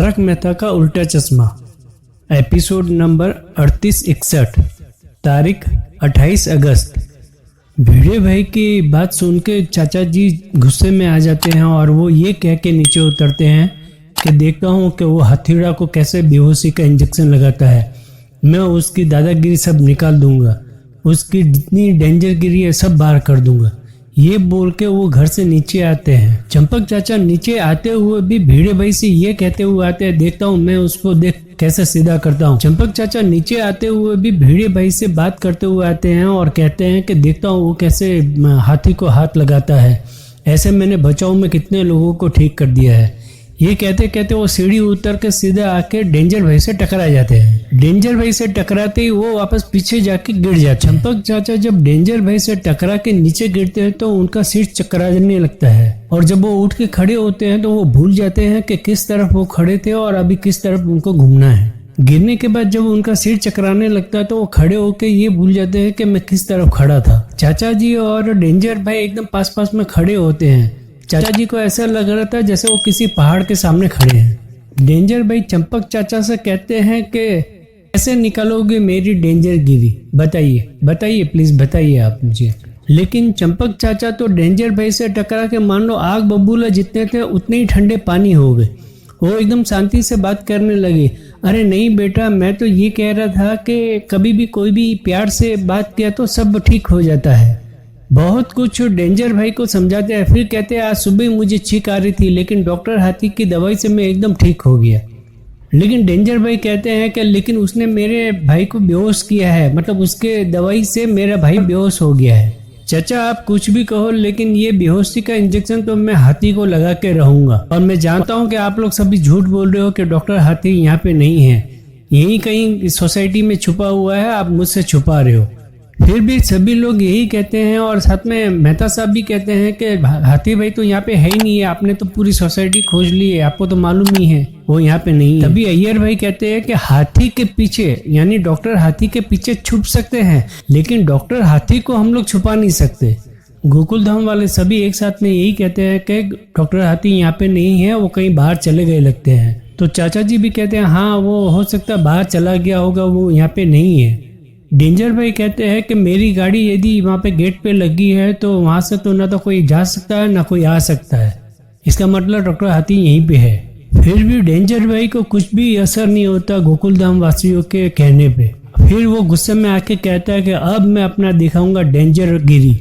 तारक मेहता का उल्टा चश्मा एपिसोड नंबर 3861 तारीख 28 अगस्त। भिड़े भाई की बात सुन के चाचा जी गुस्से में आ जाते हैं और वो ये कह के नीचे उतरते हैं कि देखता हूँ कि वो हथीड़ा को कैसे बेहोशी का इंजेक्शन लगाता है। मैं उसकी दादागिरी सब निकाल दूंगा, उसकी जितनी डेंजरगिरी है सब बाहर कर दूंगा। ये बोल के वो घर से नीचे आते हैं। चंपक चाचा नीचे आते हुए भी भिड़े भाई से ये कहते हुए आते हैं, देखता हूँ मैं उसको देख कैसे सीधा करता हूँ। चंपक चाचा नीचे आते हुए भी भिड़े भाई से बात करते हुए आते हैं और कहते हैं कि देखता हूँ वो कैसे हाथी को हाथ लगाता है। ऐसे मैंने बचाव में कितने लोगों को ठीक कर दिया है। ये कहते कहते वो सीढ़ी उतर के सीधा आके डेंजर भाई से टकरा जाते हैं। डेंजर भाई से टकराते ही वो वापस पीछे जाके गिर जाते हैं। चंपक चाचा जब डेंजर भाई से टकरा के नीचे गिरते हैं तो उनका सिर चकराने लगता है और जब वो उठ के खड़े होते हैं तो वो भूल जाते हैं कि किस तरफ वो खड़े थे और अभी किस तरफ उनको घूमना है। गिरने के बाद जब उनका सिर चकराने लगता है तो वो खड़े होके ये भूल जाते हैं कि मैं किस तरफ खड़ा था। चाचा जी और डेंजर भाई एकदम पास पास में खड़े होते हैं। चाचा जी को ऐसा लग रहा था जैसे वो किसी पहाड़ के सामने खड़े हैं। डेंजर भाई चंपक चाचा से कहते हैं कि कैसे निकालोगे मेरी डेंजरगिरी, बताइए प्लीज बताइए आप मुझे। लेकिन चंपक चाचा तो डेंजर भाई से टकरा के मान लो आग बबूला जितने थे उतने ही ठंडे पानी हो गए। वो एकदम शांति से बात करने लगे, अरे नहीं बेटा, मैं तो ये कह रहा था कि कभी भी कोई भी प्यार से बात किया तो सब ठीक हो जाता है। बहुत कुछ डेंजर भाई को समझाते हैं। फिर कहते हैं आज सुबह मुझे छींक आ रही थी लेकिन डॉक्टर हाथी की दवाई से मैं एकदम ठीक हो गया। लेकिन डेंजर भाई कहते हैं कि लेकिन उसने मेरे भाई को बेहोश किया है, मतलब उसके दवाई से मेरा भाई बेहोश हो गया है। चाचा आप कुछ भी कहो लेकिन ये बेहोशी का इंजेक्शन तो मैं हाथी को लगा के रहूंगा। और मैं जानता हूँ कि आप लोग सभी झूठ बोल रहे हो कि डॉक्टर हाथी यहाँ पे नहीं है, यही कहीं सोसाइटी में छुपा हुआ है, आप मुझसे छुपा रहे हो। फिर भी सभी लोग यही कहते हैं और साथ में मेहता साहब भी कहते हैं कि हाथी भाई तो यहाँ पे है ही नहीं है, आपने तो पूरी सोसाइटी खोज ली है, आपको तो मालूम ही है वो यहाँ पे नहीं है। तभी अय्यर भाई कहते हैं कि हाथी के पीछे यानी डॉक्टर हाथी के पीछे छुप सकते हैं लेकिन डॉक्टर हाथी को हम लोग छुपा नहीं सकते। गोकुल धाम वाले सभी एक साथ में यही कहते हैं कि डॉक्टर हाथी यहाँ पे नहीं है, वो कहीं बाहर चले गए लगते हैं। तो चाचा जी भी कहते हैं हाँ वो हो सकता है बाहर चला गया होगा, वो यहाँ पे नहीं है। डेंजर भाई कहते हैं कि मेरी गाड़ी यदि वहाँ पे गेट पे लगी है तो वहाँ से तो ना तो कोई जा सकता है ना कोई आ सकता है, इसका मतलब डॉक्टर हाथी यहीं पे है। फिर भी डेंजर भाई को कुछ भी असर नहीं होता गोकुल धाम वासियों के कहने पे। फिर वो गुस्से में आके कहता है कि अब मैं अपना दिखाऊंगा डेंजरगिरी,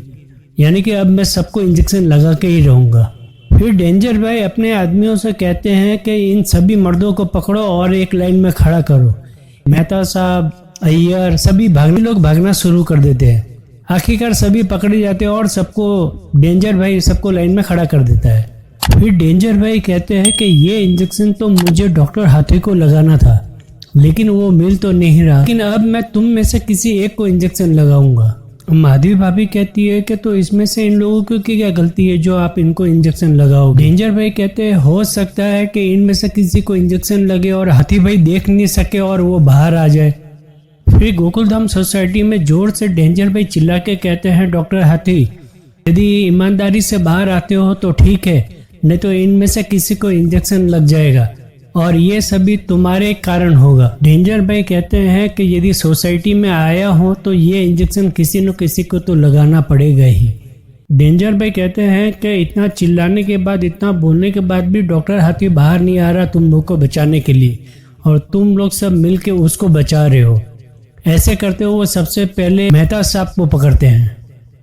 यानी कि अब मैं सबको इंजेक्शन लगा के ही रहूंगा। फिर डेंजर भाई अपने आदमियों से कहते हैं कि इन सभी मर्दों को पकड़ो और एक लाइन में खड़ा करो। मेहता साहब, अय्यर सभी लोग भागना शुरू कर देते हैं। आखिरकार सभी पकड़े जाते हैं और सबको डेंजर भाई सबको लाइन में खड़ा कर देता है। फिर डेंजर भाई कहते हैं कि ये इंजेक्शन तो मुझे डॉक्टर हाथी को लगाना था लेकिन वो मिल तो नहीं रहा, लेकिन अब मैं तुम में से किसी एक को इंजेक्शन लगाऊंगा। माधवी भाभी कहती है कि तो इसमें से इन लोगों की क्या गलती है जो आप इनको इंजेक्शन लगाओ। डेंजर भाई कहते हैं हो सकता है कि इनमें से किसी को इंजेक्शन लगे और हाथी भाई देख नहीं सके और वो बाहर आ जाए। फिर गोकुलधाम सोसाइटी में जोर से डेंजर भाई चिल्ला के कहते हैं, डॉक्टर हाथी यदि ईमानदारी से बाहर आते हो तो ठीक है, नहीं तो इनमें से किसी को इंजेक्शन लग जाएगा और ये सभी तुम्हारे कारण होगा। डेंजर भाई कहते हैं कि यदि सोसाइटी में आया हो तो ये इंजेक्शन किसी न किसी को तो लगाना पड़ेगा ही। डेंजर भाई कहते हैं कि इतना चिल्लाने के बाद, इतना बोलने के बाद भी डॉक्टर हाथी बाहर नहीं आ रहा तुम लोग को बचाने के लिए और तुम लोग सब मिलके उसको बचा रहे हो। ऐसे करते हुए वो सबसे पहले मेहता साहब को पकड़ते हैं।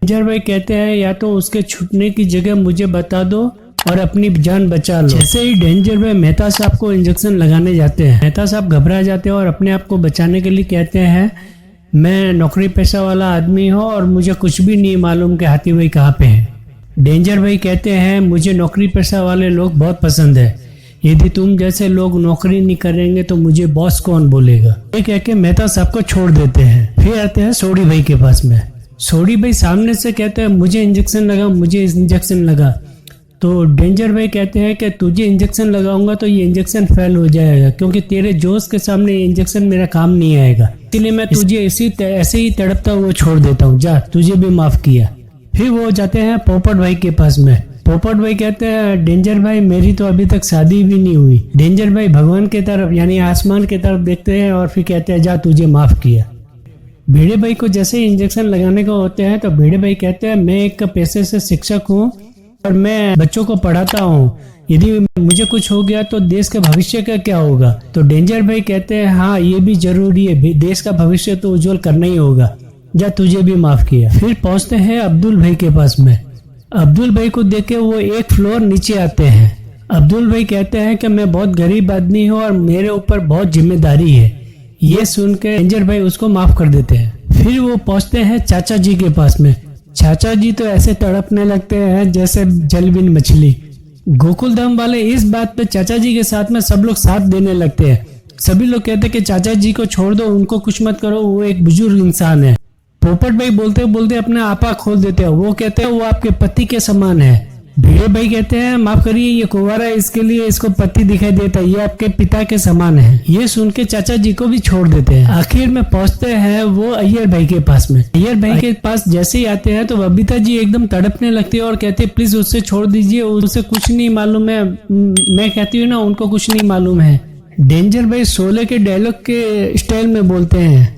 डेंजर भाई कहते हैं या तो उसके छूटने की जगह मुझे बता दो और अपनी जान बचा लो। जैसे ही डेंजर भाई मेहता साहब को इंजेक्शन लगाने जाते हैं, मेहता साहब घबरा जाते हैं और अपने आप को बचाने के लिए कहते हैं मैं नौकरी पेशा वाला आदमी हूँ और मुझे कुछ भी नहीं मालूम कि हाथी भाई कहाँ पे है। डेंजर भाई कहते हैं मुझे नौकरी पेशा वाले लोग बहुत पसंद है, यदि तुम जैसे लोग नौकरी नहीं करेंगे तो मुझे बॉस कौन बोलेगा। ये कह के मेहता साहब को छोड़ देते हैं। फिर आते हैं सोडी भाई के पास में। सोडी भाई सामने से कहते हैं मुझे इंजेक्शन लगा, मुझे इंजेक्शन लगा। तो डेंजर भाई कहते हैं कि तुझे इंजेक्शन लगाऊंगा तो ये इंजेक्शन फेल हो जाएगा क्योंकि तेरे जोश के सामने ये इंजेक्शन मेरा काम नहीं आएगा, इसलिए मैं तुझे ऐसे ही तड़पता हुआ छोड़ देता हूँ, जा तुझे भी माफ किया। फिर वो जाते हैं पोपट भाई के पास में। पोपट भाई कहते हैं डेंजर भाई मेरी तो अभी तक शादी भी नहीं हुई। डेंजर भाई भगवान की तरफ यानी आसमान की तरफ देखते हैं और फिर कहते हैं जा तुझे माफ किया। भिड़े भाई को जैसे इंजेक्शन लगाने को होते हैं तो भिड़े भाई कहते हैं मैं एक पेशे से शिक्षक हूँ और मैं बच्चों को पढ़ाता हूँ, यदि मुझे कुछ हो गया तो देश के भविष्य का क्या होगा। तो डेंजर भाई कहते हैं हाँ ये भी जरूरी है, देश का भविष्य तो उज्जवल करना ही होगा, जा तुझे भी माफ किया। फिर पहुंचते हैं अब्दुल भाई के पास में। अब्दुल भाई को देख के वो एक फ्लोर नीचे आते हैं। अब्दुल भाई कहते हैं कि मैं बहुत गरीब आदमी हूँ और मेरे ऊपर बहुत जिम्मेदारी है। ये सुन के डेंजर भाई उसको माफ कर देते हैं। फिर वो पहुंचते हैं चाचा जी के पास में। चाचा जी तो ऐसे तड़पने लगते हैं जैसे जलबिन मछली। गोकुल धाम वाले इस बात पे चाचा जी के साथ में सब लोग साथ देने लगते हैं। सभी लोग कहते हैं कि चाचा जी को छोड़ दो, उनको कुछ मत करो, वो एक बुजुर्ग इंसान है। पोपट भाई बोलते बोलते अपने आपा खोल देते हैं। वो कहते हैं वो आपके पति के समान है। भिड़े भाई कहते हैं माफ करिए ये कुंवारा है, इसके लिए इसको पति दिखाई देता है, ये आपके पिता के समान है। ये सुन के चाचा जी को भी छोड़ देते हैं। आखिर में पहुंचते हैं वो अय्यर भाई के पास में। अय्यर भाई के पास जैसे ही आते हैं तो बबीता जी एकदम तड़पने लगती है और कहते हैं प्लीज उससे छोड़ दीजिए, उसे कुछ नहीं मालूम है। मैं कहती हूँ ना उनको कुछ नहीं मालूम है। डेंजर भाई शोले के डायलॉग के स्टाइल में बोलते हैं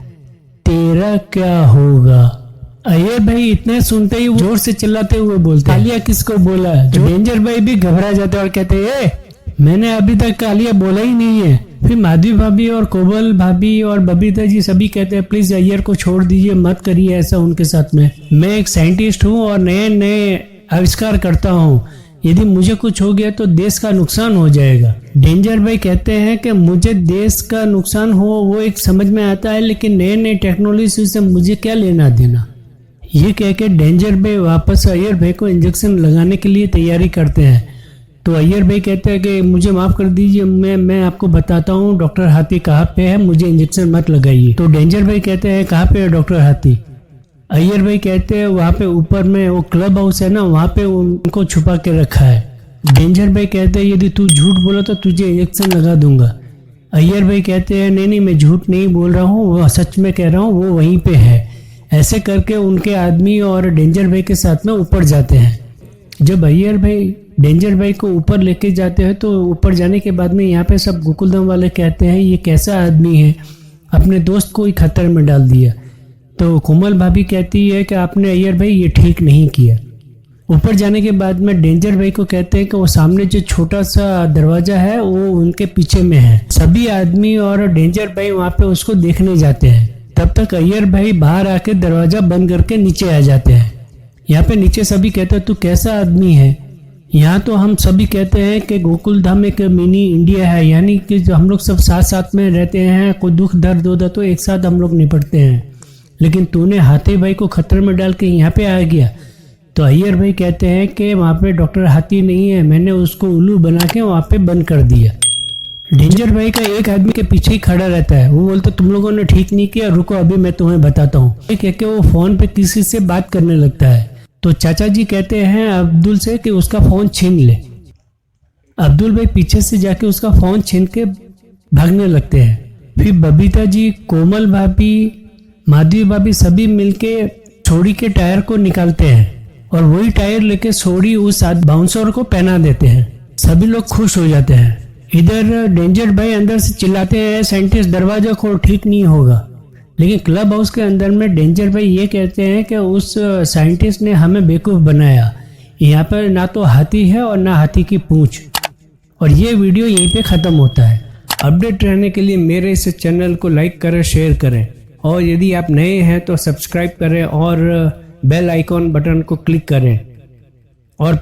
तेरा क्या होगा। अय्यर भाई इतने सुनते ही जोर से चिल्लाते हुए बोलते कालिया किसको बोला। डेंजर भाई भी घबरा जाते और कहते हैं मैंने अभी तक कालिया बोला ही नहीं है। फिर माधवी भाभी और कोमल भाभी और बबीता जी सभी कहते हैं प्लीज अय्यर को छोड़ दीजिए, मत करिए ऐसा उनके साथ में। मैं एक साइंटिस्ट हूँ और नए नए आविष्कार करता हूँ, यदि मुझे कुछ हो गया तो देश का नुकसान हो जाएगा। डेंजर भाई कहते हैं कि मुझे देश का नुकसान हो वो एक समझ में आता है, लेकिन नए नए टेक्नोलॉजी से मुझे क्या लेना देना। ये कह के डेंजर भाई वापस अय्यर भाई को इंजेक्शन लगाने के लिए तैयारी करते हैं। तो अय्यर भाई कहते हैं कि मुझे माफ कर दीजिए, मैं आपको बताता हूँ डॉक्टर हाथी कहाँ पे है, मुझे इंजेक्शन मत लगाइए। तो डेंजर भाई कहते हैं कहाँ पे है डॉक्टर हाथी। अय्यर भाई कहते हैं वहाँ पे ऊपर में वो क्लब हाउस है ना, वहाँ पे उनको छुपा के रखा है। डेंजर भाई कहते हैं यदि तू झूठ बोला तो तुझे इंजेक्शन लगा दूंगा। अय्यर भाई कहते हैं नहीं मैं झूठ नहीं बोल रहा हूँ, वो सच में कह रहा हूँ, वो वहीं पे है। ऐसे करके उनके आदमी और डेंजर भाई के साथ में ऊपर जाते हैं। जब अय्यर भाई डेंजर भाई को ऊपर लेके जाते हैं तो ऊपर जाने के बाद में यहाँ पे सब गोकुलधाम वाले कहते हैं ये कैसा आदमी है, अपने दोस्त को ही खतरे में डाल दिया। तो कोमल भाभी कहती है कि आपने अय्यर भाई ये ठीक नहीं किया। ऊपर जाने के बाद में डेंजर भाई को कहते हैं कि वो सामने जो छोटा सा दरवाजा है वो उनके पीछे में है। सभी आदमी और डेंजर भाई वहाँ पे उसको देखने जाते हैं। तब तक अय्यर भाई बाहर आके दरवाजा बंद करके नीचे आ जाते हैं। यहाँ पे नीचे सभी कहते हैं तू कैसा आदमी है। यहाँ तो हम सभी कहते हैं कि गोकुल धाम एक मिनी इंडिया है, यानी कि जो हम लोग सब साथ साथ में रहते हैं, कोई दुख दर्द होता तो एक साथ हम लोग निपटते हैं, लेकिन तूने हाथी भाई को खतरे में डाल के यहाँ पे आ गया। तो अय्यर भाई कहते हैं कि वहाँ पे डॉक्टर हाथी नहीं है, मैंने उसको उल्लू बना के वहाँ पे बंद कर दिया। डेंजर भाई का एक आदमी के पीछे ही खड़ा रहता है। वो बोलता तुम लोगों ने ठीक नहीं किया, रुको अभी मैं तुम्हें बताता हूँ। कह के वो फोन पे किसी से बात करने लगता है। तो चाचा जी कहते हैं अब्दुल से कि उसका फोन छीन ले। अब्दुल भाई पीछे से जाके उसका फोन छीन के भागने लगते हैं। फिर बबीता जी, कोमल भाभी, माधवी भाभी सभी मिलके छोड़ी के टायर को निकालते हैं और वही टायर लेके छोड़ी उस बाउंसर को पहना देते हैं। सभी लोग खुश हो जाते हैं। इधर डेंजर भाई अंदर से चिल्लाते हैं साइंटिस्ट दरवाजा खोल, ठीक नहीं होगा। लेकिन क्लब हाउस के अंदर में डेंजर भाई ये कहते हैं कि उस साइंटिस्ट ने हमें बेवकूफ़ बनाया, यहाँ पर ना तो हाथी है और ना हाथी की पूंछ। और ये वीडियो यहीं पे ख़त्म होता है। अपडेट रहने के लिए मेरे इस चैनल को लाइक करें, शेयर करें, और यदि आप नए हैं तो सब्सक्राइब करें और बेल आइकॉन बटन को क्लिक करें और